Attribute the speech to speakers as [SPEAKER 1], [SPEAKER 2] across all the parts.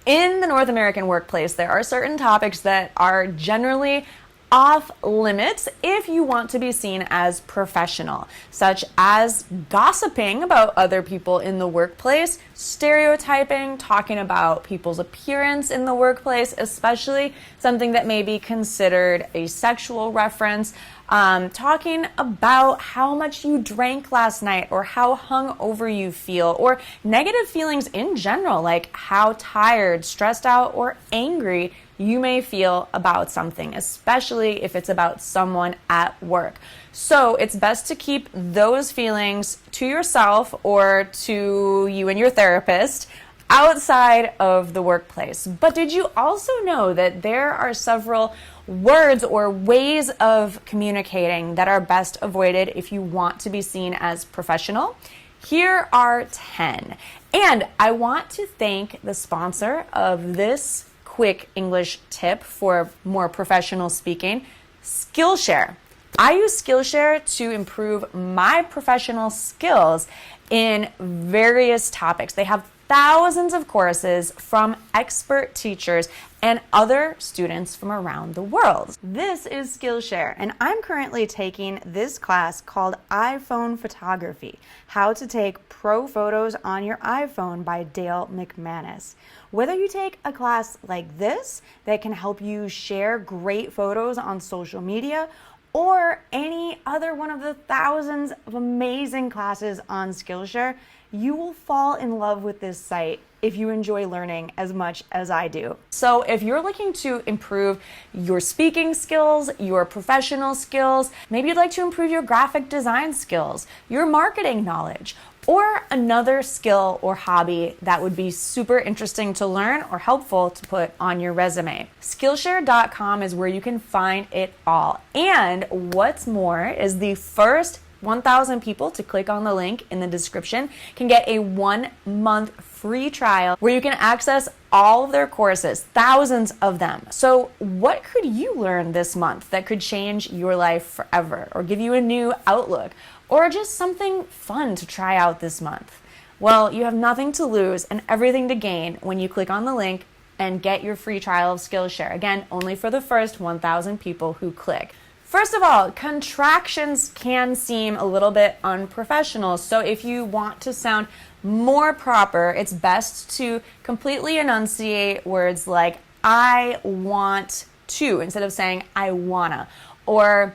[SPEAKER 1] In the North American workplace, there are certain topics that are generally off limits if you want to be seen as professional, such as gossiping about other people in the workplace, stereotyping, talking about people's appearance in the workplace, especially something that may be considered a sexual reference, talking about how much you drank last night or how hungover you feel, or negative feelings in general, like how tired, stressed out, or angry you may feel about something, especially if it's about someone at work. So it's best to keep those feelings to yourself or to you and your therapist outside of the workplace. But did you also know that there are several words or ways of communicating that are best avoided if you want to be seen as professional? Here are 10. And I want to thank the sponsor of this quick English tip for more professional speaking, Skillshare. I use Skillshare to improve my professional skills in various topics. They have thousands of courses from expert teachers and other students from around the world. This is Skillshare, and I'm currently taking this class called iPhone Photography, How to Take Pro Photos on Your iPhone by Dale McManus. Whether you take a class like this that can help you share great photos on social media, or any other one of the thousands of amazing classes on Skillshare, you will fall in love with this site if you enjoy learning as much as I do. So if you're looking to improve your speaking skills, your professional skills, maybe you'd like to improve your graphic design skills, your marketing knowledge, or another skill or hobby that would be super interesting to learn or helpful to put on your resume, Skillshare.com is where you can find it all. And what's more is the first 1,000 people to click on the link in the description can get a 1-month free trial where you can access all of their courses, thousands of them. So what could you learn this month that could change your life forever or give you a new outlook or just something fun to try out this month? Well, you have nothing to lose and everything to gain when you click on the link and get your free trial of Skillshare. Again, only for the first 1,000 people who click. First of all, contractions can seem a little bit unprofessional. So if you want to sound more proper, it's best to completely enunciate words like I want to instead of saying I wanna, or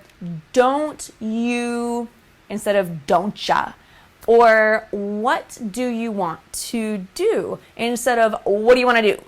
[SPEAKER 1] don't you instead of don't ya, or what do you want to do instead of what do you want to do.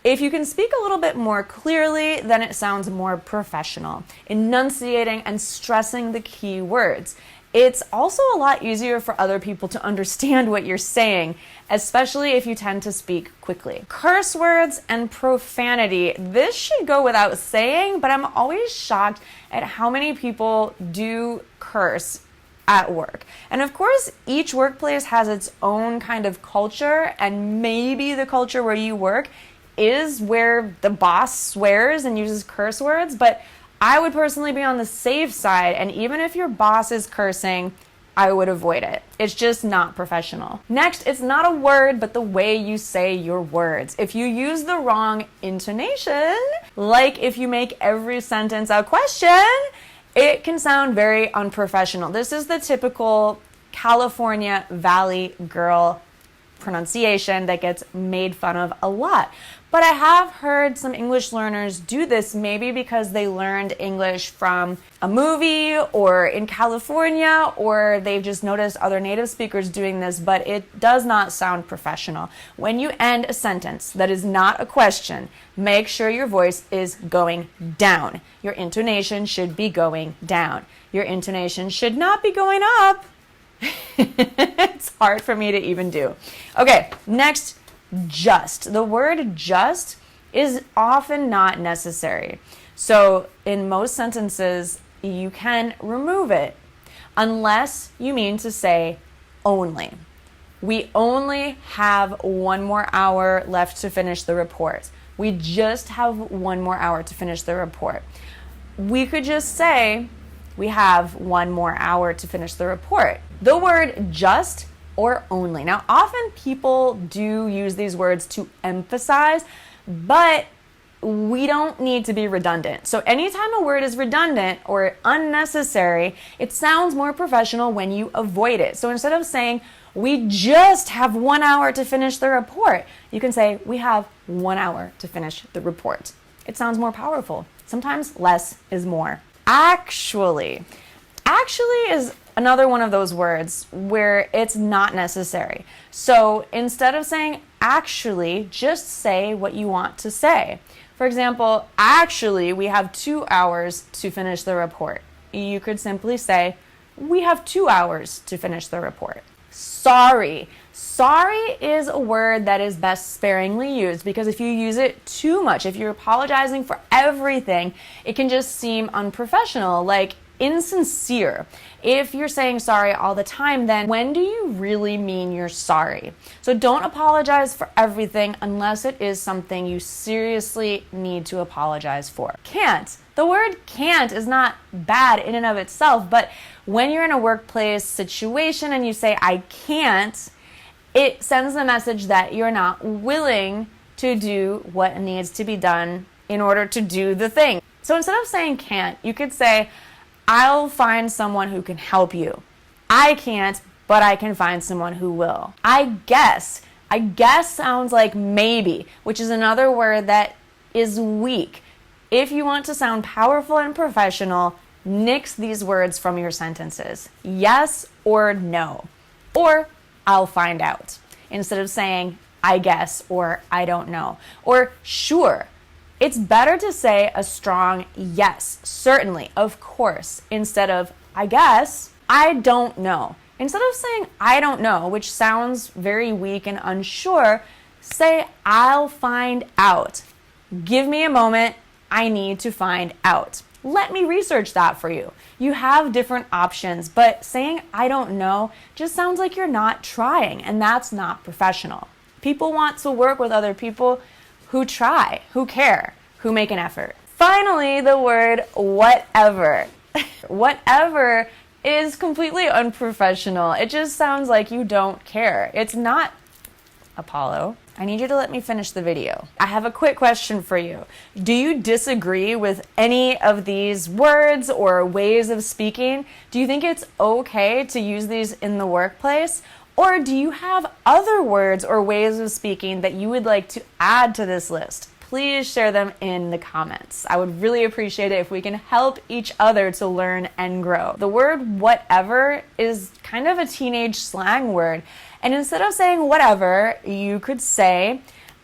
[SPEAKER 1] If you can speak a little bit more clearly, then it sounds more professional, enunciating and stressing the key words. It's also a lot easier for other people to understand what you're saying, especially if you tend to speak quickly. Curse words and profanity. This should go without saying, but I'm always shocked at how many people do curse at work. And of course, each workplace has its own kind of culture, and maybe the culture where you work is where the boss swears and uses curse words, but I would personally be on the safe side, and even if your boss is cursing, I would avoid it. It's just not professional. Next, it's not a word, but the way you say your words. If you use the wrong intonation, like if you make every sentence a question, it can sound very unprofessional. This is the typical California Valley girl pronunciation that gets made fun of a lot. But I have heard some English learners do this maybe because they learned English from a movie or in California, or they've just noticed other native speakers doing this, but it does not sound professional. When you end a sentence that is not a question, make sure your voice is going down. Your intonation should be going down. Your intonation should not be going up. It's hard for me to even do. Okay, next, just. The word just is often not necessary. So in most sentences, you can remove it unless you mean to say only. We only have 1 more hour left to finish the report. We just have 1 more hour to finish the report. We could just say we have 1 more hour to finish the report. The word just or only. Now, often people do use these words to emphasize, but we don't need to be redundant. So anytime a word is redundant or unnecessary, it sounds more professional when you avoid it. So instead of saying, we just have 1 hour to finish the report, you can say, we have 1 hour to finish the report. It sounds more powerful. Sometimes less is more. Actually. Actually is another one of those words where it's not necessary. So instead of saying actually, just say what you want to say. For example, actually, we have 2 hours to finish the report. You could simply say, we have 2 hours to finish the report. Sorry. Sorry is a word that is best sparingly used because if you use it too much, if you're apologizing for everything, it can just seem unprofessional, like insincere. If you're saying sorry all the time, then when do you really mean you're sorry? So don't apologize for everything unless it is something you seriously need to apologize for. Can't. The word can't is not bad in and of itself, but when you're in a workplace situation and you say I can't, it sends the message that you're not willing to do what needs to be done in order to do the thing. So instead of saying can't, you could say, I'll find someone who can help you. I can't, but I can find someone who will. I guess. I guess sounds like maybe, which is another word that is weak. If you want to sound powerful and professional, nix these words from your sentences. Yes or no. Or I'll find out. Instead of saying I guess or I don't know. Or sure. It's better to say a strong yes, certainly, of course, instead of I guess, I don't know. Instead of saying I don't know, which sounds very weak and unsure, say I'll find out. Give me a moment, I need to find out. Let me research that for you. You have different options, but saying I don't know just sounds like you're not trying, and that's not professional. People want to work with other people who try, who care, who make an effort. Finally, the word whatever. Whatever is completely unprofessional. It just sounds like you don't care. It's not Apollo. I need you to let me finish the video. I have a quick question for you. Do you disagree with any of these words or ways of speaking? Do you think it's okay to use these in the workplace? Or do you have other words or ways of speaking that you would like to add to this list? Please share them in the comments. I would really appreciate it if we can help each other to learn and grow. The word whatever is kind of a teenage slang word. And instead of saying whatever, you could say,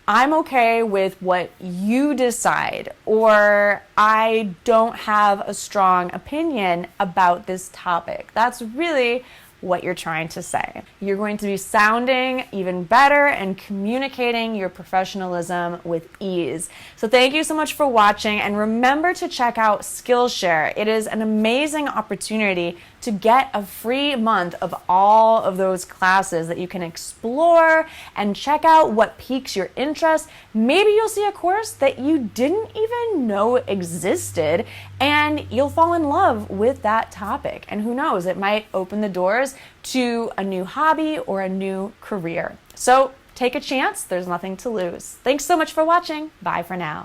[SPEAKER 1] I'm okay with what you decide, or I don't have a strong opinion about this topic. That's really what you're trying to say. You're going to be sounding even better and communicating your professionalism with ease. So thank you so much for watching, and remember to check out Skillshare. It is an amazing opportunity to get a free month of all of those classes that you can explore and check out what piques your interest. Maybe you'll see a course that you didn't even know existed, and you'll fall in love with that topic. And who knows, it might open the doors to a new hobby or a new career. So take a chance. There's nothing to lose. Thanks so much for watching. Bye for now.